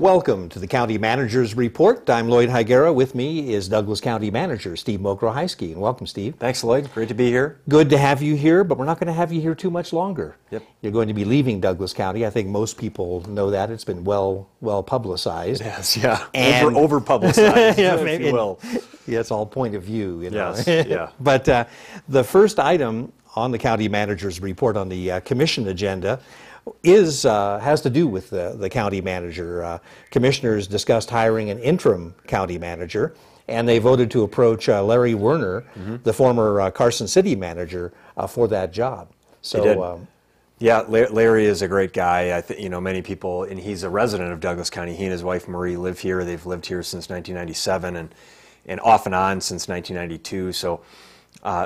Welcome to the County Manager's Report. I'm Lloyd Higuera. With me is Douglas County Manager Steve Mokrohysky. And welcome, Steve. Thanks, Lloyd. Great to be here. Good to have you here, but we're not going to have you here too much longer. Yep. You're going to be leaving Douglas County. I think most people know that. It's been well publicized. It has, yeah. And over publicized, yeah, if you will. Yeah, it's all point of view. You know? Yes, yeah. But the first item on the County Manager's Report on the Commission agenda has to do with the county manager. Commissioners discussed hiring an interim county manager, and they voted to approach Larry Werner, the former Carson City manager, for that job. So, they did. Yeah, Larry is a great guy. I think many people, and he's a resident of Douglas County. He and his wife Marie live here. They've lived here since 1997, and off and on since 1992. So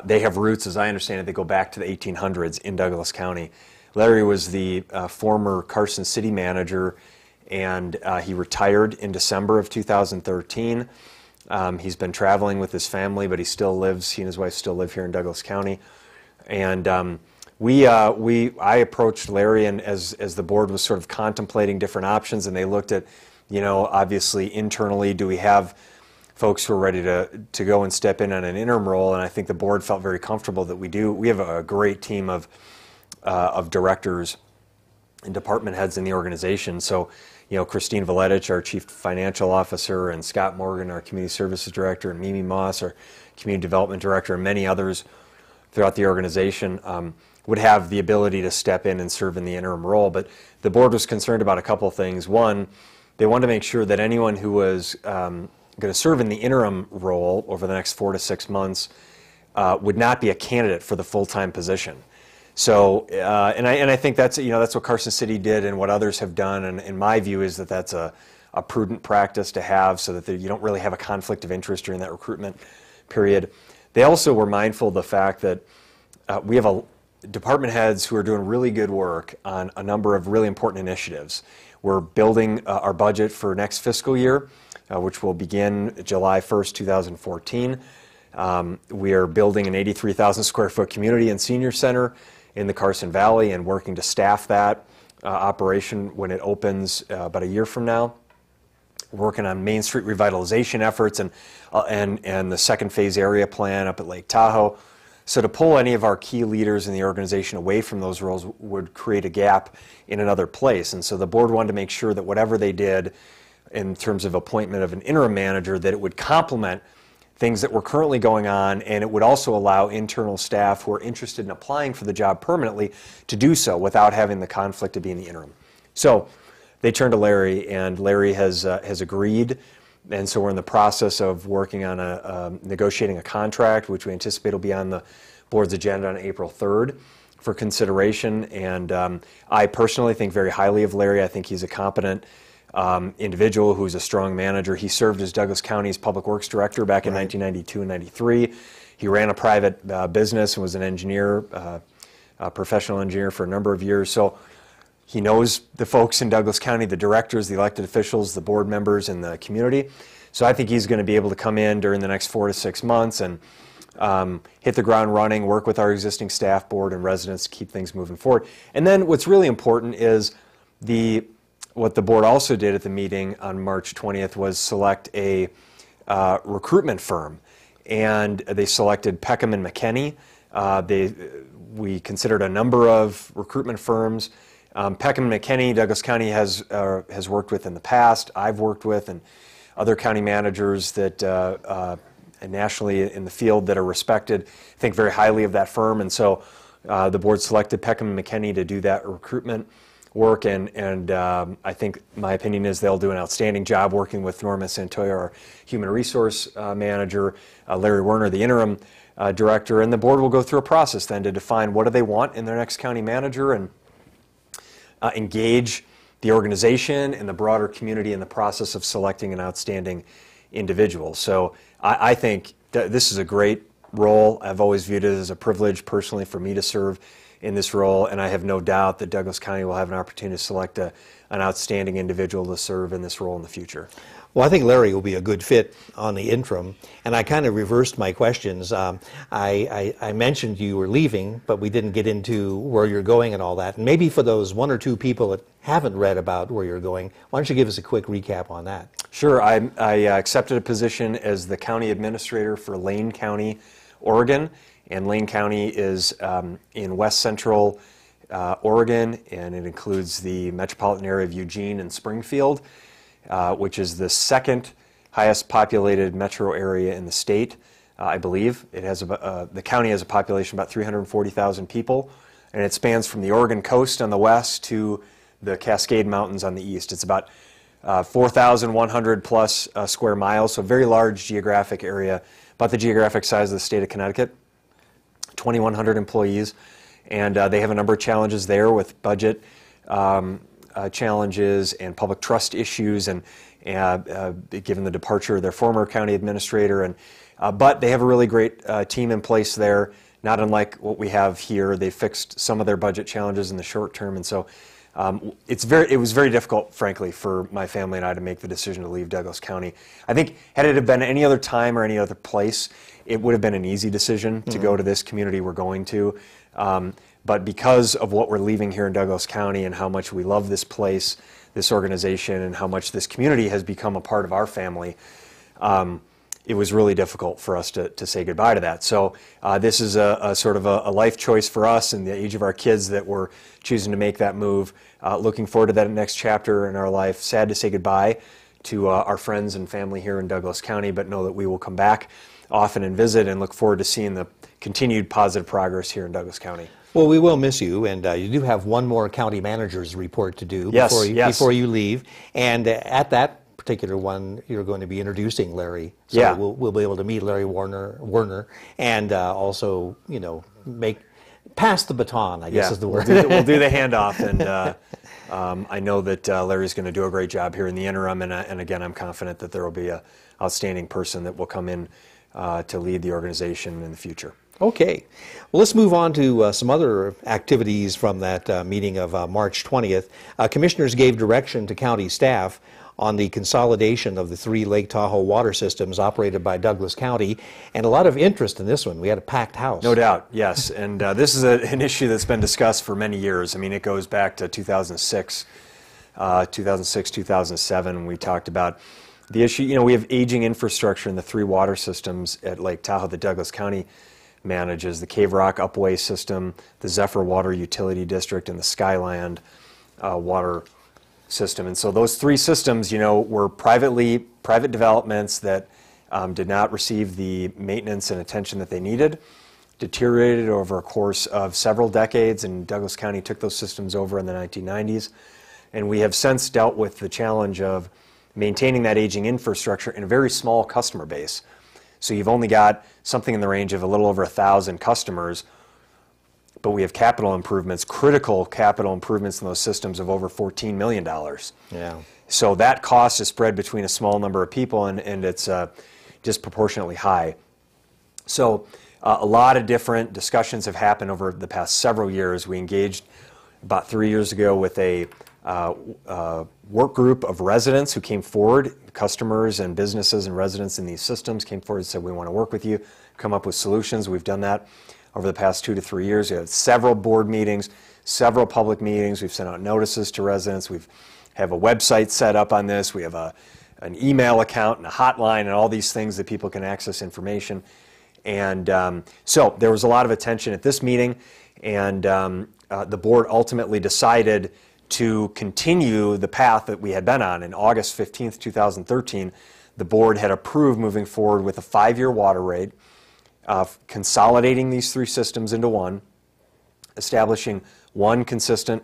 they have roots, as I understand it, they go back to the 1800s in Douglas County. Larry was the former Carson City manager, and he retired in December of 2013. He's been traveling with his family, but he and his wife still live here in Douglas County. And I approached Larry, and as the board was sort of contemplating different options, and they looked at, obviously internally, do we have folks who are ready to go and step in on an interim role? And I think the board felt very comfortable that we do. We have a great team of directors and department heads in the organization. So, Christine Valetich, our Chief Financial Officer, and Scott Morgan, our Community Services Director, and Mimi Moss, our Community Development Director, and many others throughout the organization would have the ability to step in and serve in the interim role. But the board was concerned about a couple of things. One, they wanted to make sure that anyone who was going to serve in the interim role over the next 4 to 6 months would not be a candidate for the full-time position. So, and I think that's what Carson City did and what others have done, and in my view is that that's a prudent practice to have so that you don't really have a conflict of interest during that recruitment period. They also were mindful of the fact that we have department heads who are doing really good work on a number of really important initiatives. We're building our budget for next fiscal year, which will begin July 1st, 2014. We are building an 83,000 square foot community and senior center in the Carson Valley and working to staff that operation when it opens about a year from now. We're working on Main Street revitalization efforts and the second phase area plan up at Lake Tahoe. So to pull any of our key leaders in the organization away from those roles would create a gap in another place. And so the board wanted to make sure that whatever they did in terms of appointment of an interim manager, that it would complement things that were currently going on, and it would also allow internal staff who are interested in applying for the job permanently to do so without having the conflict of being the interim. So they turned to Larry, and Larry has agreed, and so we're in the process of working on negotiating a contract, which we anticipate will be on the board's agenda on April 3rd for consideration. And I personally think very highly of Larry. I think he's a competent individual who's a strong manager. He served as Douglas County's Public Works Director back in 1992 and 93. He ran a private business and was an engineer, a professional engineer for a number of years. So he knows the folks in Douglas County, the directors, the elected officials, the board members, and the community. So I think he's going to be able to come in during the next 4 to 6 months and hit the ground running, work with our existing staff, board, and residents to keep things moving forward. And then what's really important is what the board also did at the meeting on March 20th was select a recruitment firm, and they selected Peckham and McKenney. We considered a number of recruitment firms. Peckham and McKenney, Douglas County has worked with in the past. I've worked with, and other county managers that nationally in the field that are respected think very highly of that firm, and so the board selected Peckham and McKenney to do that recruitment work, and I think my opinion is they'll do an outstanding job working with Norma Santoya, our human resource manager, Larry Werner, the interim director, and the board will go through a process then to define what do they want in their next county manager and engage the organization and the broader community in the process of selecting an outstanding individual. So I think that this is a great role. I've always viewed it as a privilege personally for me to serve in this role, and I have no doubt that Douglas County will have an opportunity to select an outstanding individual to serve in this role in the future. Well, I think Larry will be a good fit on the interim, and I kind of reversed my questions. I mentioned you were leaving, but we didn't get into where you're going and all that. And maybe for those one or two people that haven't read about where you're going, why don't you give us a quick recap on that? Sure. I accepted a position as the county administrator for Lane County, Oregon, and Lane County is in west central Oregon, and it includes the metropolitan area of Eugene and Springfield, which is the second highest populated metro area in the state, I believe. It has the county has a population of about 340,000 people, and it spans from the Oregon coast on the west to the Cascade Mountains on the east. It's about 4,100 plus square miles, so a very large geographic area, about the geographic size of the state of Connecticut, 2,100 employees, and they have a number of challenges there with budget challenges and public trust issues, and given the departure of their former county administrator, and but they have a really great team in place there, not unlike what we have here. They fixed some of their budget challenges in the short term, and so it was very difficult, frankly, for my family and I to make the decision to leave Douglas County. I think had it have been any other time or any other place, it would have been an easy decision to go to this community we're going to. But because of what we're leaving here in Douglas County and how much we love this place, this organization, and how much this community has become a part of our family, it was really difficult for us to say goodbye to that. So this is a sort of a life choice for us in the age of our kids that we're choosing to make that move. Looking forward to that next chapter in our life. Sad to say goodbye to our friends and family here in Douglas County, but know that we will come back often and visit, and look forward to seeing the continued positive progress here in Douglas County. Well, we will miss you, and you do have one more county manager's report to do Yes, before you leave. And at that particular one, you're going to be introducing Larry. So Yeah. we'll be able to meet Larry Werner, and also, pass the baton, I guess is the word. We'll do the handoff, and I know that Larry's going to do a great job here in the interim, and again, I'm confident that there will be an outstanding person that will come in to lead the organization in the future. Okay. Well, let's move on to some other activities from that meeting of March 20th. Commissioners gave direction to county staff on the consolidation of the 3 Lake Tahoe water systems operated by Douglas County, and a lot of interest in this one. We had a packed house. No doubt, yes. And this is an issue that's been discussed for many years. I mean, it goes back to 2006, 2007, we talked about the issue. We have aging infrastructure in the 3 water systems at Lake Tahoe that Douglas County manages: the Cave Rock Upway System, the Zephyr Water Utility District, and the Skyland Water System. And so those 3 systems, were private developments that did not receive the maintenance and attention that they needed, deteriorated over a course of several decades, and Douglas County took those systems over in the 1990s. And we have since dealt with the challenge of maintaining that aging infrastructure in a very small customer base. So you've only got something in the range of a little over 1,000 customers, but we have capital improvements, critical capital improvements in those systems of over $14 million. Yeah. So that cost is spread between a small number of people, and it's disproportionately high. So a lot of different discussions have happened over the past several years. We engaged about 3 years ago with a work group of residents who came forward, customers and businesses and residents in these systems came forward and said, we want to work with you, come up with solutions. We've done that over the past 2 to 3 years. We had several board meetings, several public meetings. We've sent out notices to residents. We have a website set up on this. We have an email account and a hotline and all these things that people can access information. And so there was a lot of attention at this meeting, and the board ultimately decided to continue the path that we had been on. In August 15th, 2013, the board had approved moving forward with a 5-year water rate, consolidating these 3 systems into one, establishing one consistent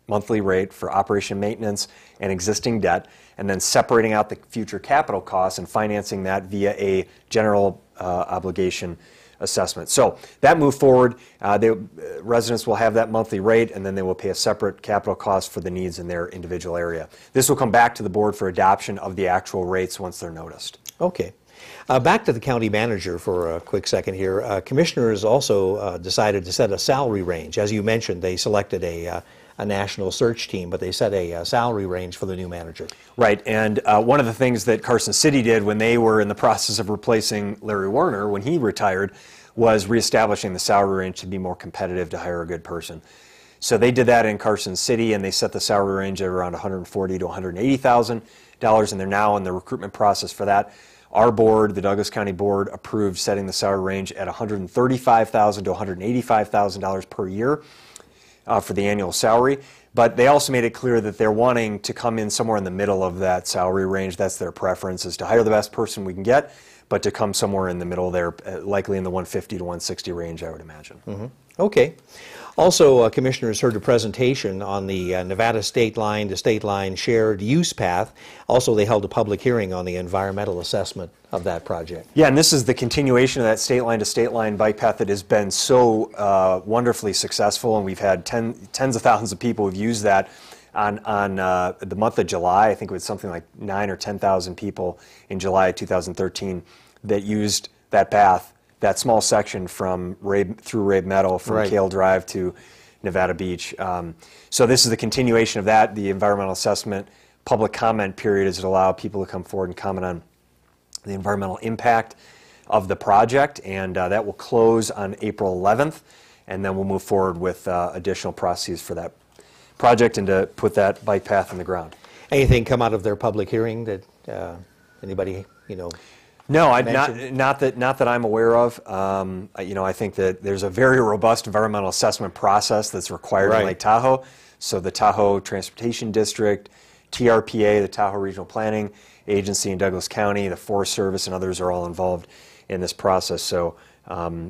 monthly rate for operation maintenance and existing debt, and then separating out the future capital costs and financing that via a general obligation assessment. So that moved forward. Residents will have that monthly rate, and then they will pay a separate capital cost for the needs in their individual area. This will come back to the board for adoption of the actual rates once they're noticed. Okay. Back to the county manager for a quick second here. Commissioners also decided to set a salary range. As you mentioned, they selected a national search team, but they set a salary range for the new manager. Right, and one of the things that Carson City did when they were in the process of replacing Larry Warner when he retired was reestablishing the salary range to be more competitive to hire a good person. So they did that in Carson City, and they set the salary range at around $140,000 to $180,000, and they're now in the recruitment process for that. Our board, the Douglas County Board, approved setting the salary range at $135,000 to $185,000 per year for the annual salary. But they also made it clear that they're wanting to come in somewhere in the middle of that salary range. That's their preference, is to hire the best person we can get, but to come somewhere in the middle there, likely in the 150 to 160 range, I would imagine. Mm-hmm. Okay. Also, commissioners heard a presentation on the Nevada state line to state line shared use path. Also, they held a public hearing on the environmental assessment of that project. Yeah, and this is the continuation of that state line to state line bike path that has been so wonderfully successful, and we've had tens of thousands of people who've used that on the month of July. I think it was something like 9,000 or 10,000 people in July of 2013 that used that path, that small section from through Rabe Meadow, from right. Kale Drive to Nevada Beach. So this is the continuation of that. The environmental assessment public comment period is to allow people to come forward and comment on the environmental impact of the project, and that will close on April 11th, and then we'll move forward with additional processes for that project and to put that bike path in the ground. Anything come out of their public hearing that anybody, No, not that I'm aware of. I think that there's a very robust environmental assessment process that's required right. in Lake Tahoe. So the Tahoe Transportation District, TRPA, the Tahoe Regional Planning Agency in Douglas County, the Forest Service, and others are all involved in this process. So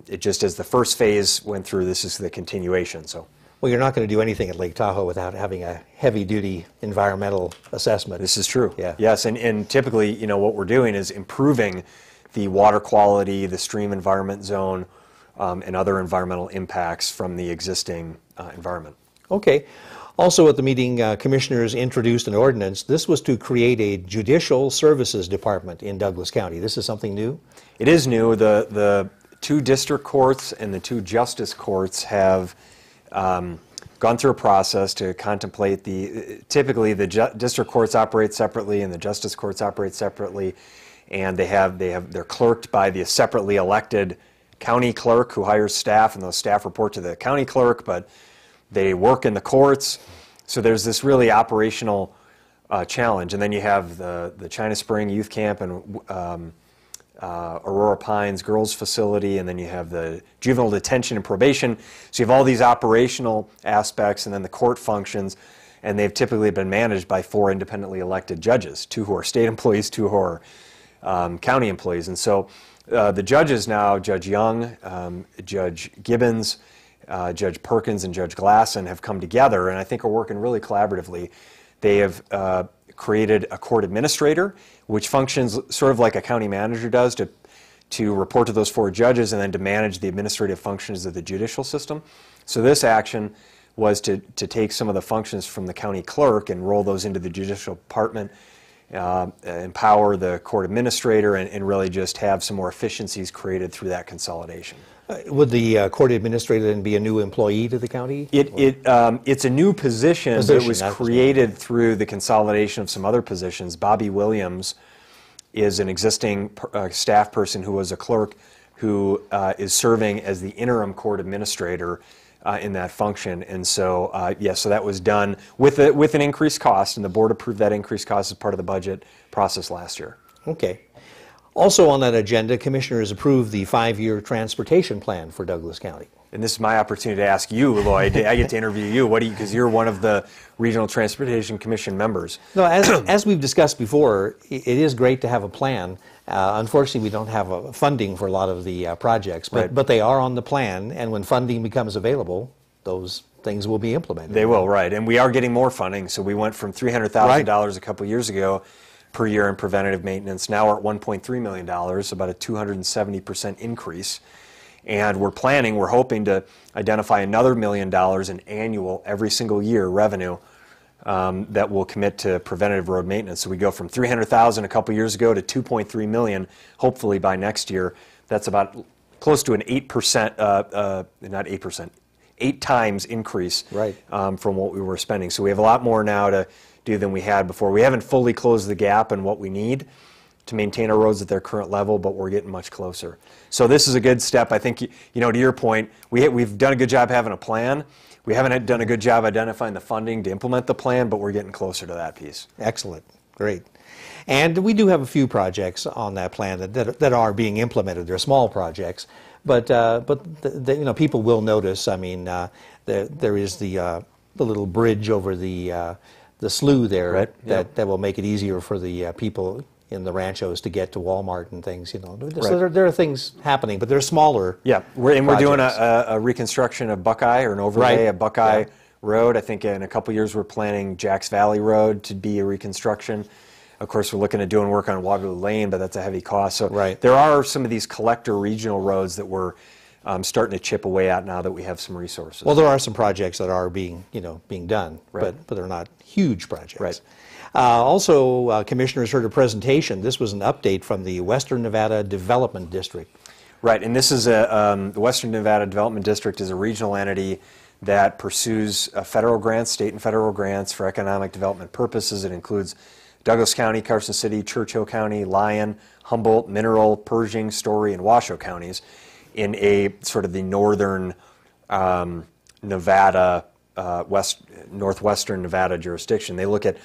it just as the first phase went through, this is the continuation. So. Well, you're not going to do anything at Lake Tahoe without having a heavy-duty environmental assessment. This is true. Yeah. Yes, and typically, what we're doing is improving the water quality, the stream environment zone, and other environmental impacts from the existing environment. Okay. Also at the meeting, commissioners introduced an ordinance. This was to create a judicial services department in Douglas County. This is something new? It is new. The two district courts and the two justice courts have gone through a process to contemplate typically the district courts operate separately and the justice courts operate separately, and they're clerked by the separately elected county clerk who hires staff, and those staff report to the county clerk, but they work in the courts. So there's this really operational challenge. And then you have the China Spring Youth Camp and Aurora Pines Girls Facility, and then you have the juvenile detention and probation. So you have all these operational aspects and then the court functions, and they've typically been managed by 4 independently elected judges, 2 who are state employees, 2 who are county employees. And so the judges now, Judge Young, Judge Gibbons, Judge Perkins, and Judge Glasson have come together and I think are working really collaboratively. They have created a court administrator, which functions sort of like a county manager does to report to those 4 judges and then to manage the administrative functions of the judicial system. So this action was to take some of the functions from the county clerk and roll those into the judicial department, empower the court administrator, and really just have some more efficiencies created through that consolidation. Would the court administrator then be a new employee to the county? It's a new position that was created through the consolidation of some other positions. Bobby Williams is an existing staff person who was a clerk who is serving as the interim court administrator in that function. And so, so that was done with an increased cost, and the board approved that increased cost as part of the budget process last year. Okay. Also on that agenda, commissioners approved the 5-year transportation plan for Douglas County. And this is my opportunity to ask you, Lloyd. I get to interview you. Because you're one of the Regional Transportation Commission members. No, as we've discussed before, it is great to have a plan. Unfortunately, we don't have funding for a lot of the projects, but they are on the plan, and when funding becomes available, those things will be implemented. They will, right. And we are getting more funding. So we went from $300,000 a couple years ago per year in preventative maintenance. Now we're at $1.3 million, about a 270% increase. And we're hoping to identify another $1 million in annual, every single year revenue that will commit to preventative road maintenance. So we go from 300,000 a couple years ago to 2.3 million, hopefully by next year. That's about close to an 8%, not 8%, 8 times increase Right. From what we were spending. So we have a lot more now to do than we had before. We haven't fully closed the gap in what we need to maintain our roads at their current level, but we're getting much closer. So this is a good step. I think, to your point, we've done a good job having a plan. We haven't done a good job identifying the funding to implement the plan, but we're getting closer to that piece. Excellent. Great. And we do have a few projects on that plan that are being implemented. They're small projects, but people will notice. I mean, there is the little bridge over the slough there, Right. that will make it easier for the people in the ranchos to get to Walmart and things. So Right. there are things happening, but they're smaller. Yeah, we're doing projects. a reconstruction of Buckeye, or an overlay Right. of Buckeye Yeah. Road. I think in a couple years we're planning Jacks Valley Road to be a reconstruction. Of course, we're looking at doing work on Waterloo Lane, but that's a heavy cost. So Right. there are some of these collector regional roads that we're starting to chip away at now that we have some resources. Well, there are some projects that are being done, Right. but they're not huge projects. Right. Also, commissioners heard a presentation. This was an update from the Western Nevada Development District. Right, and this is the Western Nevada Development District is a regional entity that pursues federal grants, state and federal grants for economic development purposes. It includes Douglas County, Carson City, Churchill County, Lyon, Humboldt, Mineral, Pershing, Story, and Washoe counties in a sort of the northern Nevada, northwestern Nevada jurisdiction. They look at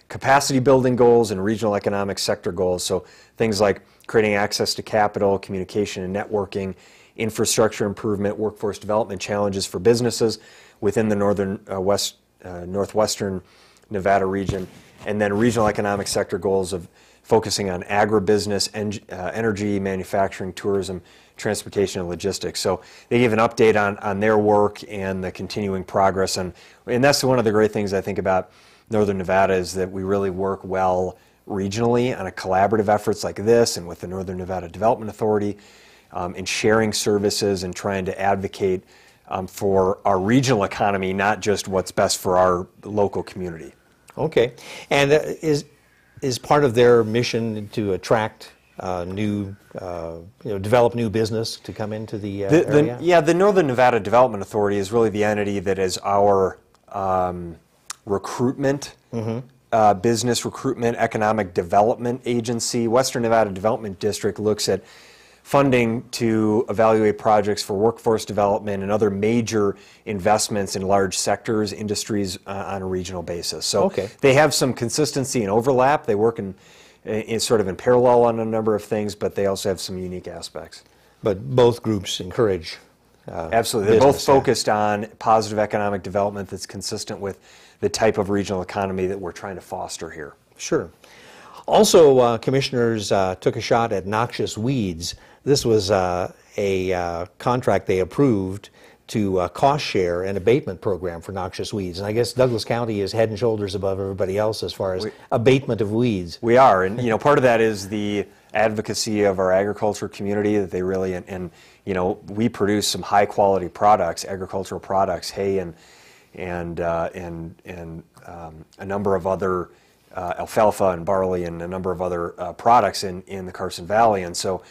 capacity building goals and regional economic sector goals, so things like creating access to capital, communication and networking, infrastructure improvement, workforce development challenges for businesses within the northwestern Nevada region, and then regional economic sector goals of focusing on agribusiness, energy, manufacturing, tourism, transportation, and logistics. So they give an update on their work and the continuing progress, and that's one of the great things I think about Northern Nevada is that we really work well regionally on a collaborative efforts like this and with the Northern Nevada Development Authority in sharing services and trying to advocate for our regional economy, not just what's best for our local community. Okay, and is part of their mission to attract develop new business to come into the area? Yeah, the Northern Nevada Development Authority is really the entity that is our recruitment, business recruitment, economic development agency. Western Nevada Development District looks at funding to evaluate projects for workforce development and other major investments in large sectors, industries on a regional basis. So Okay. they have some consistency and overlap. They work in sort of in parallel on a number of things, but they also have some unique aspects. But both groups encourage Absolutely. They're both business, yeah. focused on positive economic development that's consistent with the type of regional economy that we're trying to foster here. Sure. Also, commissioners took a shot at noxious weeds. This was a contract they approved to cost share an abatement program for noxious weeds. And I guess Douglas County is head and shoulders above everybody else as far as abatement of weeds. We are, and part of that is the advocacy of our agriculture community that they really and we produce some high quality products, agricultural products, hay and a number of other alfalfa and barley and a number of other products in the Carson Valley, and so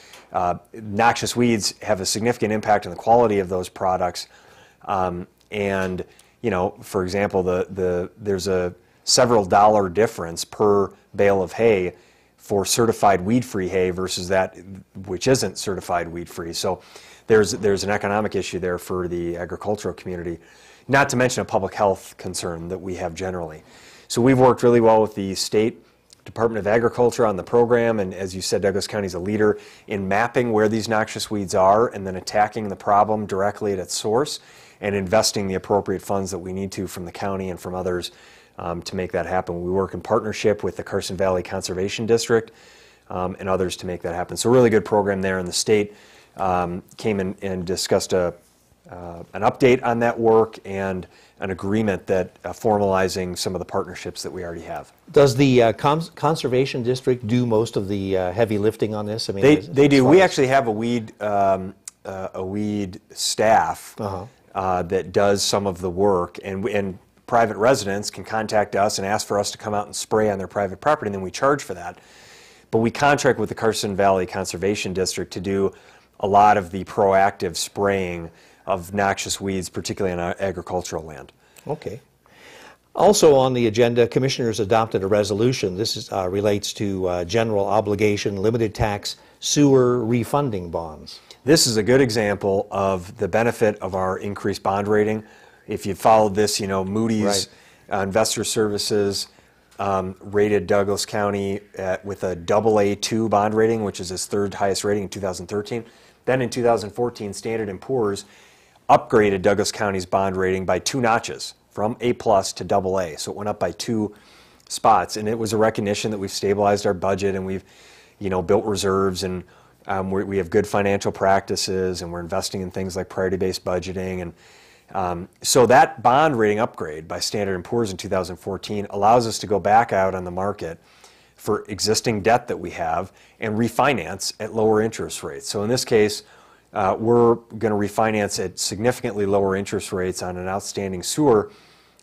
noxious weeds have a significant impact on the quality of those products. And for example, there's a several dollar difference per bale of hay for certified weed-free hay versus that which isn't certified weed-free. So there's an economic issue there for the agricultural community, not to mention a public health concern that we have generally. So we've worked really well with the State Department of Agriculture on the program, and as you said, Douglas County is a leader in mapping where these noxious weeds are and then attacking the problem directly at its source and investing the appropriate funds that we need to from the county and from others to make that happen. We work in partnership with the Carson Valley Conservation District and others to make that happen. So a really good program there, and the state came in and discussed an update on that work and an agreement that formalizing some of the partnerships that we already have. Does the Conservation District do most of the heavy lifting on this? I mean, They do. We actually have a weed staff that does some of the work, and private residents can contact us and ask for us to come out and spray on their private property, and then we charge for that. But we contract with the Carson Valley Conservation District to do a lot of the proactive spraying of noxious weeds, particularly on our agricultural land. Okay. Also on the agenda, commissioners adopted a resolution. This relates to general obligation, limited tax, sewer refunding bonds. This is a good example of the benefit of our increased bond rating. If you followed this, you know, Moody's Investor Services rated Douglas County with a AA2 bond rating, which is its third highest rating in 2013. Then in 2014, Standard & Poor's upgraded Douglas County's bond rating by 2 notches, from A+ to AA. So it went up by 2 spots, and it was a recognition that we've stabilized our budget and we've, you know, built reserves, and we have good financial practices, and we're investing in things like priority-based budgeting. And so that bond rating upgrade by Standard & Poor's in 2014 allows us to go back out on the market for existing debt that we have and refinance at lower interest rates. So in this case, we're going to refinance at significantly lower interest rates on an outstanding sewer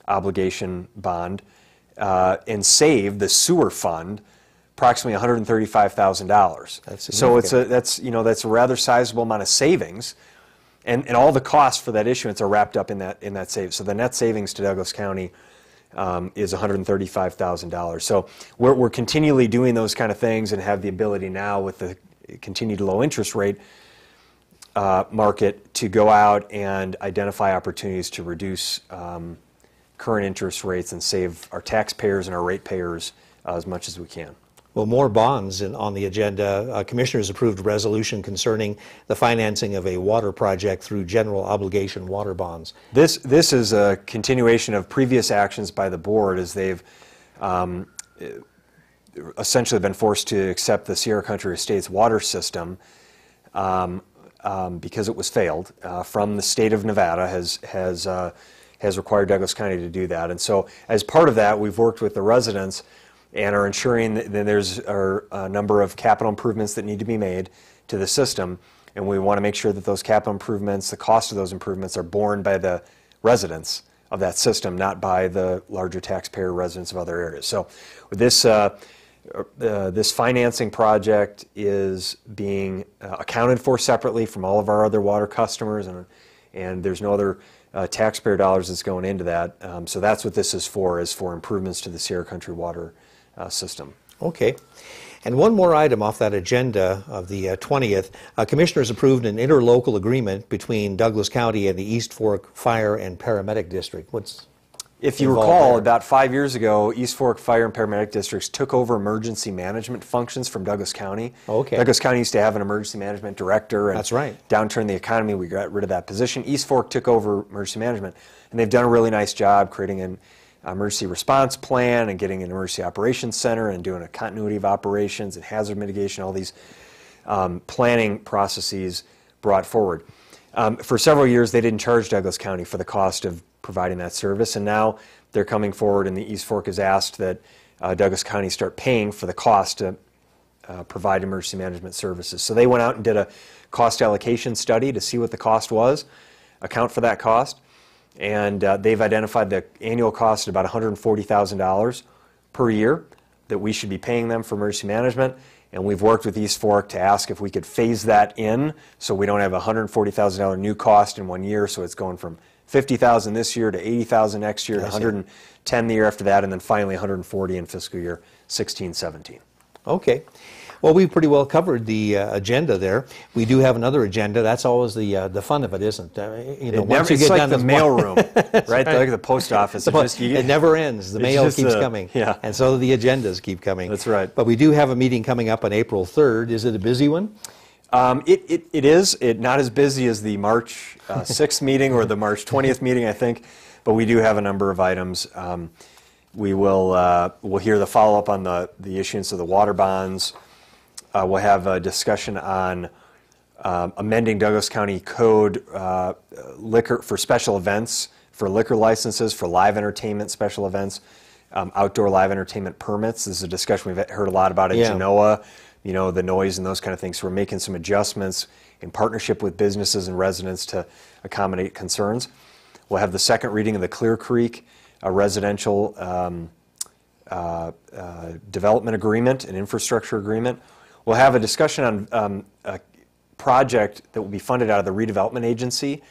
obligation bond and save the sewer fund approximately $135,000. So that's a rather sizable amount of savings, and all the costs for that issuance are wrapped up in that save. So the net savings to Douglas County is $135,000. So we're continually doing those kind of things and have the ability now with the continued low interest rate market to go out and identify opportunities to reduce current interest rates and save our taxpayers and our ratepayers as much as we can. Well, more bonds on the agenda. Commissioners approved a resolution concerning the financing of a water project through general obligation water bonds. This is a continuation of previous actions by the board, as they've essentially been forced to accept the Sierra Country Estates water system because it was failed from the state of Nevada has required Douglas County to do that. And so as part of that, we've worked with the residents and are ensuring that there's a number of capital improvements that need to be made to the system, and we want to make sure that those capital improvements, the cost of those improvements, are borne by the residents of that system, not by the larger taxpayer residents of other areas. So this this financing project is being accounted for separately from all of our other water customers, and there's no other taxpayer dollars that's going into that. So that's what this is for improvements to the Sierra Country water system. Okay. And one more item off that agenda of the 20th. Commissioners approved an interlocal agreement between Douglas County and the East Fork Fire and Paramedic District. If you recall, about 5 years ago, East Fork Fire and Paramedic Districts took over emergency management functions from Douglas County. Okay. Douglas County used to have an emergency management director. And that's right. Downturn in the economy, we got rid of that position. East Fork took over emergency management, and they've done a really nice job creating an emergency response plan and getting an emergency operations center and doing a continuity of operations and hazard mitigation, all these planning processes brought forward. For several years, they didn't charge Douglas County for the cost of providing that service, and now they're coming forward, and the East Fork has asked that Douglas County start paying for the cost to provide emergency management services. So they went out and did a cost allocation study to see what the cost was, account for that cost, and they've identified the annual cost at about $140,000 per year that we should be paying them for emergency management. And we've worked with East Fork to ask if we could phase that in so we don't have a $140,000 new cost in 1 year. So it's going from $50,000 this year to $80,000 next year, to $110,000 the year after that, and then finally $140,000 in fiscal year 16-17. Okay. Well, we've pretty well covered the agenda there. We do have another agenda. That's always the fun of it, isn't it? It's like the mailroom, right? Like the post office. It never ends. The mail keeps coming. Yeah. And so the agendas keep coming. That's right. But we do have a meeting coming up on April 3rd. Is it a busy one? It is. Not as busy as the March 6th meeting or the March 20th meeting, I think. But we do have a number of items. We'll hear the follow-up on the issuance of the water bonds. We'll have a discussion on amending Douglas County Code liquor for special events, for liquor licenses, for live entertainment special events, outdoor live entertainment permits. This is a discussion we've heard a lot about at Genoa, the noise and those kind of things. So we're making some adjustments in partnership with businesses and residents to accommodate concerns. We'll have the second reading of the Clear Creek a residential development agreement, an infrastructure agreement. We'll have a discussion on a project that will be funded out of the redevelopment agency.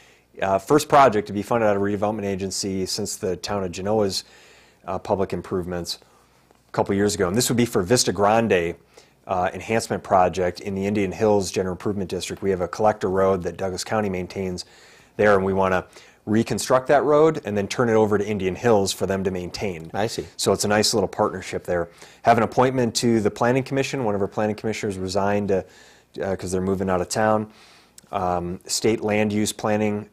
First project to be funded out of redevelopment agency since the town of Genoa's public improvements a couple years ago. And this would be for Vista Grande enhancement project in the Indian Hills General Improvement District. We have a collector road that Douglas County maintains there, and we want to reconstruct that road and then turn it over to Indian Hills for them to maintain. I see. So it's a nice little partnership there. Have an appointment to the Planning Commission. One of our planning commissioners resigned because they're moving out of town. State Land Use Planning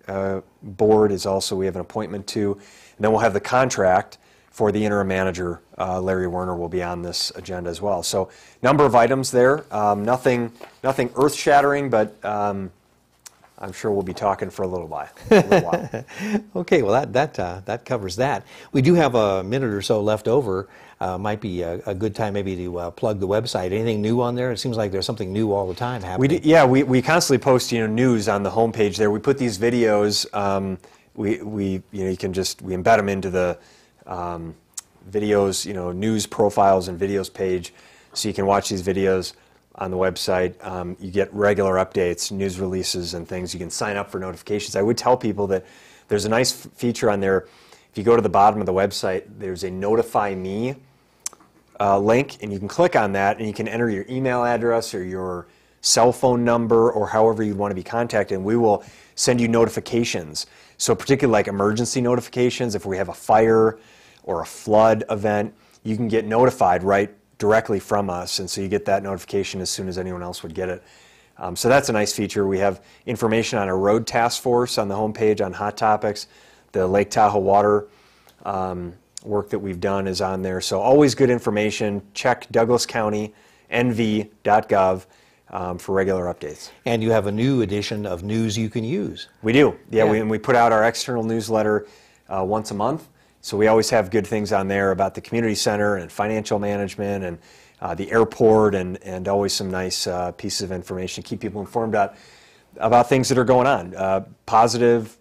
Board is also, we have an appointment to. And then we'll have the contract for the interim manager. Larry Werner will be on this agenda as well. So number of items there. Nothing earth-shattering, but I'm sure we'll be talking for a little while. Okay, well that covers that. We do have a minute or so left over. Might be a good time maybe to plug the website. Anything new on there? It seems like there's something new all the time happening. We constantly post news on the homepage there. We put these videos. We embed them into the videos, news profiles and videos page, so you can watch these videos on the website. You get regular updates, news releases and things. You can sign up for notifications. I would tell people that there's a nice feature on there. If you go to the bottom of the website, there's a Notify Me link, and you can click on that and you can enter your email address or your cell phone number or however you want to be contacted, and we will send you notifications. So particularly like emergency notifications, if we have a fire or a flood event, you can get notified right directly from us, and so you get that notification as soon as anyone else would get it. So that's a nice feature. We have information on our road task force on the homepage on hot topics. The Lake Tahoe water work that we've done is on there. So always good information. Check douglascountynv.gov for regular updates. And you have a new edition of News You Can Use. We do. Yeah. We put out our external newsletter once a month. So we always have good things on there about the community center and financial management and the airport and always some nice pieces of information. Keep people informed about things that are going on. Positive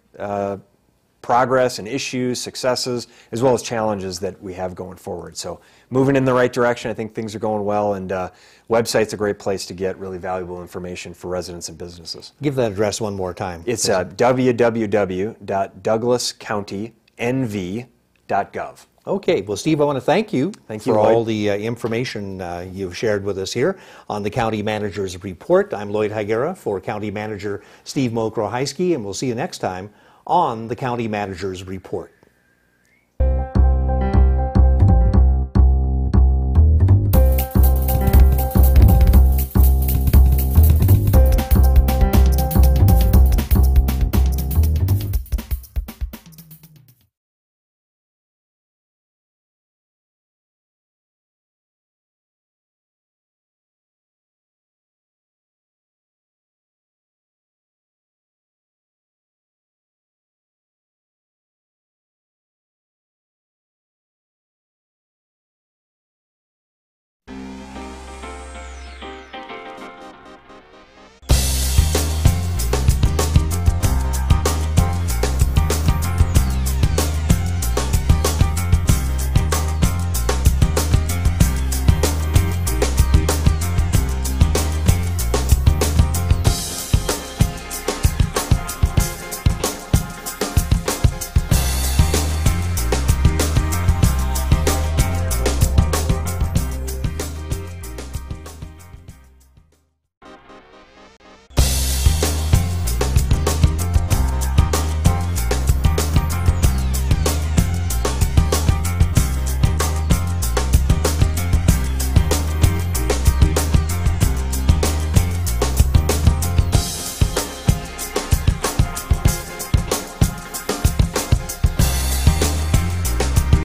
progress and issues, successes, as well as challenges that we have going forward. So moving in the right direction. I think things are going well, and website's a great place to get really valuable information for residents and businesses. Give that address one more time. It's www.douglascountynv.gov. Okay, well, Steve, I want to thank you for Lloyd. all the information you've shared with us here on the County Manager's Report. I'm Lloyd Higuera for County Manager Steve Mokrohiski, and we'll see you next time on the County Manager's Report.